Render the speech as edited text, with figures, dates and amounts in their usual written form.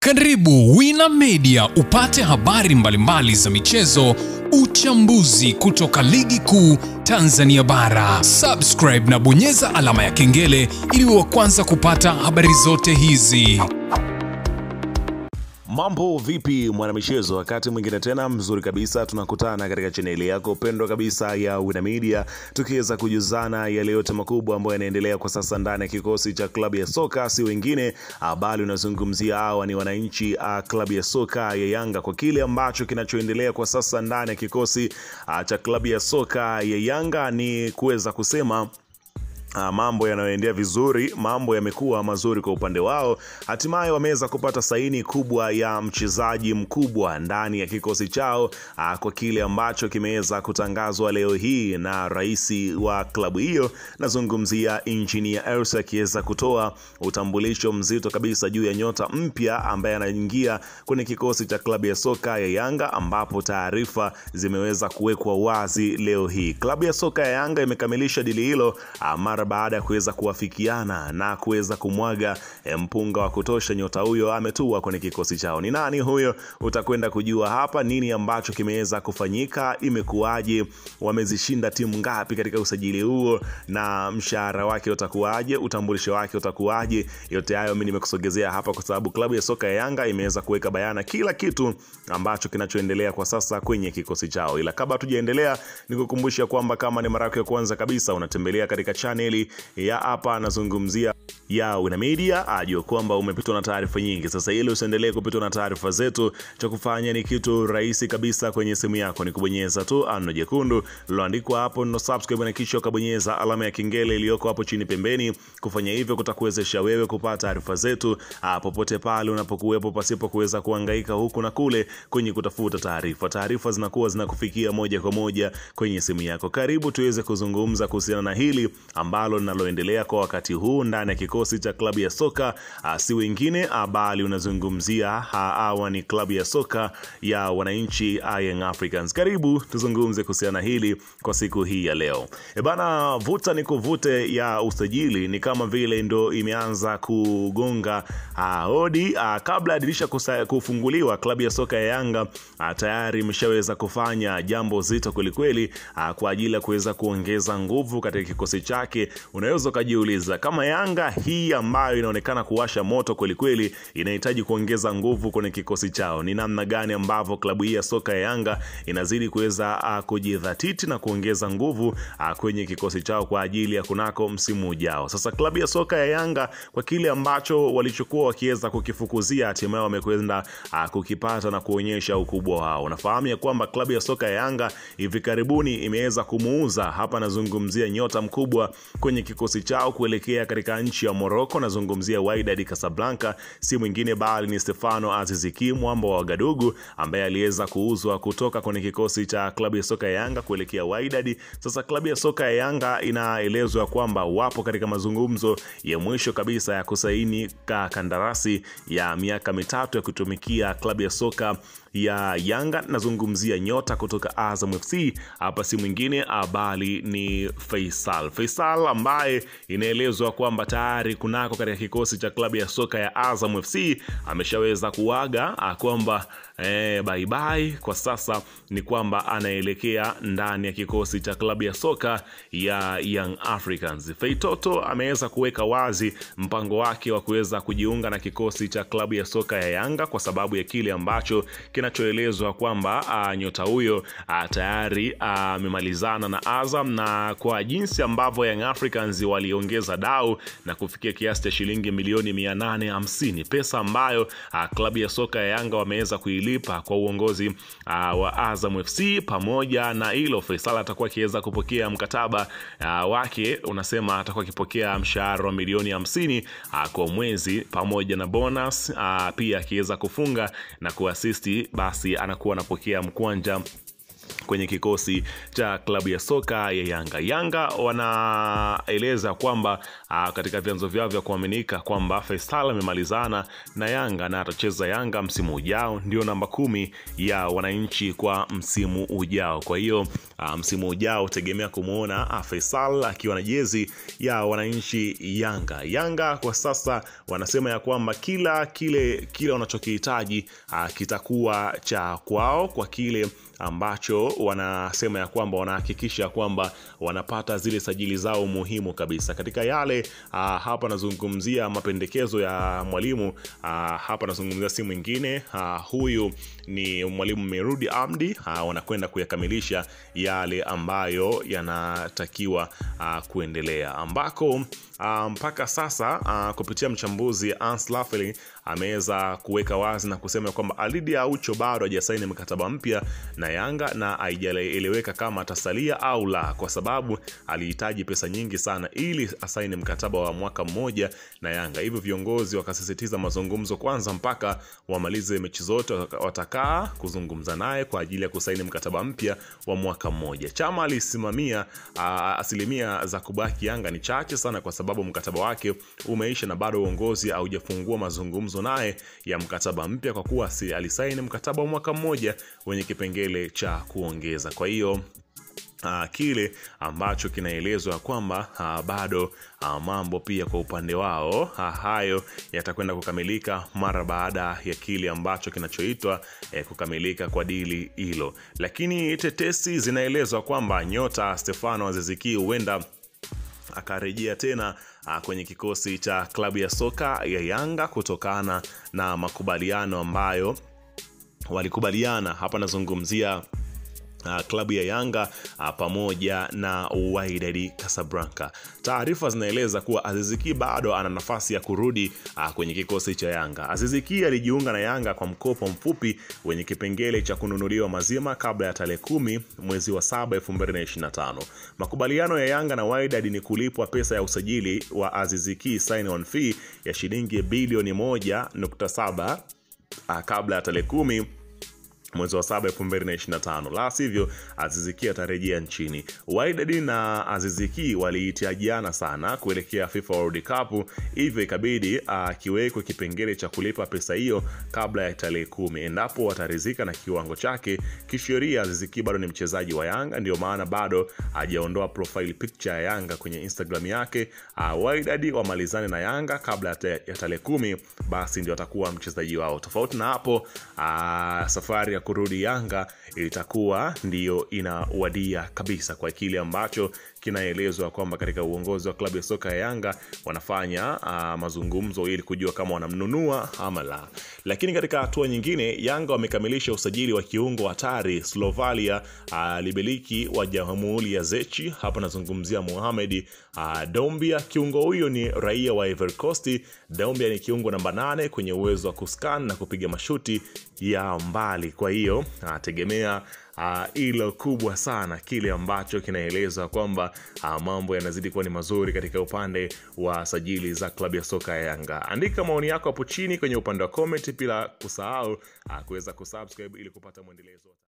Karibu Wina Media upate habari mbalimbali za michezo, uchambuzi kutoka ligi kuu Tanzania bara. Subscribe na bonyeza alama ya kengele ili uwe wa kwanza kupata habari zote hizi. Mambo vipi mwanamichezo, wakati mwingine tena mzuri kabisa tunakutana katika chaneli yako pendwa kabisa ya Wina Media, tukiweza kujuzana yale yote makubwa ambayo yanaendelea kwa sasa ndani ya kikosi cha klabu ya soka, si wengine bali unazungumzia hawa ni wananchi klabu ya soka ya Yanga, kwa kile ambacho kinachoendelea kwa sasa ndani ya kikosi cha klabu ya soka ya Yanga ni kuweza kusema mambo yanayoendea vizuri, mambo yamekuwa mazuri kwa upande wao. Hatimaye wameweza kupata saini kubwa ya mchezaji mkubwa ndani ya kikosi chao, kwa kile ambacho kimeweza kutangazwa leo hii na rais wa klabu hiyo. Nazungumzia Engineer Hersi, akiweza kutoa utambulisho mzito kabisa juu ya nyota mpya ambaye anaingia kwenye kikosi cha klabu ya soka ya Yanga, ambapo taarifa zimeweza kuwekwa wazi leo hii. Klabu ya soka ya Yanga imekamilisha dili hilo mara baada ya kuweza kuwafikiana na kuweza kumwaga mpunga wa kutosha. Nyota huyo ametua kwenye kikosi chao. Ni nani huyo? Utakwenda kujua hapa nini ambacho kimeweza kufanyika, imekuwaje, wamezishinda timu ngapi katika usajili huo, na mshahara wake utakuwaje, utambulisho wake utakuwaje. Yote hayo mimi nimekusogezea hapa kwa sababu klabu ya soka ya Yanga imeweza kuweka bayana kila kitu ambacho kinachoendelea kwa sasa kwenye kikosi chao. Ila kabla tujaendelea, nikukumbusha kwamba kama ni mara yako ya kwanza kabisa unatembelea katika channel ya hapa nazungumzia ya Wina Media, ajue kwamba umepitwa na taarifa nyingi. Sasa ili usiendelee kupitwa na taarifa zetu, cha kufanya ni kitu rahisi kabisa. Kwenye simu yako ni kubonyeza tu ano jekundu liloandikwa hapo no subscribe, na kisha ukabonyeza alama ya kengele iliyoko hapo chini pembeni. Kufanya hivyo kutakuwezesha wewe kupata taarifa zetu popote pale unapokuwepo, pasipo kuweza kuhangaika huku na kule kwenye kutafuta taarifa. Taarifa zinakuwa zinakufikia moja kwa moja kwenye simu yako. Karibu tuweze kuzungumza kuhusiana na hili ambalo linaloendelea kwa wakati huu ndani ya kikosi cha klabu ya soka, si wengine bali unazungumzia hawa ni klabu ya soka ya wananchi Young Africans. Karibu tuzungumze kuhusiana hili kwa siku hii ya leo. Bana, vuta ni kuvute ya usajili ni kama vile ndo imeanza kugonga hodi. Kabla dirisha kufunguliwa, klabu ya soka ya Yanga tayari imeshaweza kufanya jambo zito kweli kwa ajili ya kuweza kuongeza nguvu katika kikosi chake. Unaweza kujiuliza kama Yanga hii ambayo inaonekana kuwasha moto kweli inahitaji kuongeza nguvu kwenye kikosi chao, ni namna gani ambavyo klabu hii ya soka ya Yanga inazidi kuweza kujidhatiti na kuongeza nguvu kwenye kikosi chao kwa ajili ya kunako msimu ujao. Sasa klabu ya soka ya Yanga kwa kile ambacho walichokuwa wakiweza kukifukuzia, hatimaye wamekwenda kukipata na kuonyesha ukubwa wao. Unafahamu ya kwamba klabu ya soka ya Yanga hivi karibuni imeweza kumuuza, hapa nazungumzia nyota mkubwa kwenye kikosi chao kuelekea katika nchi ya Morocco. Nazungumzia Wydad Casablanca, si mwingine bali ni Stefano Aziz Ki, mwamba wa Wagadugu, ambaye aliweza kuuzwa kutoka kwenye kikosi cha klabu ya soka ya Yanga kuelekea Wydad. Sasa klabu ya soka ya Yanga inaelezwa kwamba wapo katika mazungumzo ya mwisho kabisa ya kusaini kandarasi ya miaka 3 ya kutumikia klabu ya soka ya Yanga. Nazungumzia nyota kutoka Azam FC, hapa si mwingine bali ni Faisal ambaye inaelezwa kwamba tayari kunako katika kikosi cha klabu ya soka ya Azam FC ameshaweza kuaga kwamba bye bye. Kwa sasa ni kwamba anaelekea ndani ya kikosi cha klabu ya soka ya Young Africans. Feitoto ameweza kuweka wazi mpango wake wa kuweza kujiunga na kikosi cha klabu ya soka ya Yanga kwa sababu ya kile ambacho kinachoelezwa kwamba nyota huyo tayari amemalizana na Azam, na kwa jinsi ambavyo Young Africans waliongeza dau na kufikia kiasi cha shilingi milioni 850, pesa ambayo klabu ya soka ya Yanga wameweza kuilipa kwa uongozi wa Azam FC. Pamoja na hilo, Faisal atakuwa akiweza kupokea mkataba wake, unasema atakuwa akipokea mshahara wa milioni 50 kwa mwezi pamoja na bonus, pia akiweza kufunga na kuasisti basi anakuwa anapokea mkwanja kwenye kikosi cha klabu ya soka ya Yanga. Yanga wanaeleza kwamba katika vyanzo vyao vya kuaminika kwamba Faisal amemalizana na Yanga na atacheza Yanga msimu ujao, ndio namba 10 ya wananchi kwa msimu ujao. Kwa hiyo msimu ujao tegemea kumuona Faisal akiwa na jezi ya wananchi Yanga. Yanga kwa sasa wanasema ya kwamba kile wanachokihitaji kitakuwa cha kwao, kwa kile ambacho wanasema ya kwamba wanahakikisha kwamba wanapata zile sajili zao muhimu kabisa. Katika yale hapa nazungumzia mapendekezo ya mwalimu, hapa nazungumzia si mwingine, huyu ni mwalimu Merudi Amdi. Wanakwenda kuyakamilisha yale ambayo yanatakiwa kuendelea, ambako mpaka sasa kupitia mchambuzi Ans Lafeli ameweza kuweka wazi na kusema kwamba Alidi Aucho bado hajasaini mkataba mpya na Yanga na haijaeleweka kama atasalia au la, kwa sababu alihitaji pesa nyingi sana ili asaini mkataba wa mwaka mmoja na Yanga. Hivyo viongozi wakasisitiza mazungumzo kwanza mpaka wamalize mechi zote watakaa kuzungumza naye kwa ajili ya kusaini mkataba mpya wa mwaka mmoja. Chama alisimamia asilimia za kubaki Yanga ni chache sana, kwa sababu mkataba wake umeisha na bado uongozi haujafungua mazungumzo naye ya mkataba mpya, kwa kuwa alisaini mkataba wa mwaka mmoja wenye kipengele cha kuongeza. Kwa hiyo kile ambacho kinaelezwa kwamba bado mambo pia kwa upande wao hayo yatakwenda kukamilika mara baada ya kile ambacho kinachoitwa kukamilika kwa dili hilo. Lakini tetesi zinaelezwa kwamba nyota Stefano Aziz Ki huenda akarejea tena kwenye kikosi cha klabu ya soka ya Yanga kutokana na makubaliano ambayo walikubaliana. Hapa nazungumzia klabu ya Yanga pamoja na Wydad Casablanca. Taarifa zinaeleza kuwa Aziz Ki bado ana nafasi ya kurudi kwenye kikosi cha Yanga. Aziz Ki alijiunga na Yanga kwa mkopo mfupi wenye kipengele cha kununuliwa mazima kabla ya tarehe 10 mwezi wa 7 2025. Makubaliano ya Yanga na Wydad ni kulipwa pesa ya usajili wa Aziz Ki sign on fee ya shilingi bilioni 1.7 kabla ya tarehe 10 mwezi wa 7 2025. La sivyo Aziz Ki atarejea nchini. Wydad na Aziz Ki walihitajiana sana kuelekea FIFA World Cup, hivyo ikabidi kiwekwe kipengele cha kulipa pesa hiyo kabla ya tarehe 10 endapo watarizika na kiwango chake. Kisheria Aziz Ki bado ni mchezaji wa Yanga, ndio maana bado hajaondoa profile picture ya Yanga kwenye Instagram yake. Wydad wamalizane na Yanga kabla ya tarehe 10, basi ndio atakuwa mchezaji wao. Tofauti na hapo, safari ya kurudi Yanga itakuwa ndio inawadia kabisa, kwa kile ambacho kinaelezwa kwamba katika uongozi wa klabu ya soka ya Yanga wanafanya mazungumzo ili kujua kama wanamnunua ama la. Lakini katika hatua nyingine, Yanga wamekamilisha usajili wa kiungo hatari Slovalia Libeliki wa Jamhuri ya Zechi. Hapa nazungumzia Mohamed Dombia. Kiungo huyo ni raia wa Ivory Coast. Dombia ni kiungo namba 8 kwenye uwezo wa kuscan na kupiga mashuti ya mbali. Kwa hiyo tegemea ilo kubwa sana, kile ambacho kinaeleza kwamba mambo yanazidi kuwa ni mazuri katika upande wa sajili za klabu ya soka ya Yanga. Andika maoni yako hapo chini kwenye upande wa comment, bila kusahau kuweza kusubscribe ili kupata mwendelezo.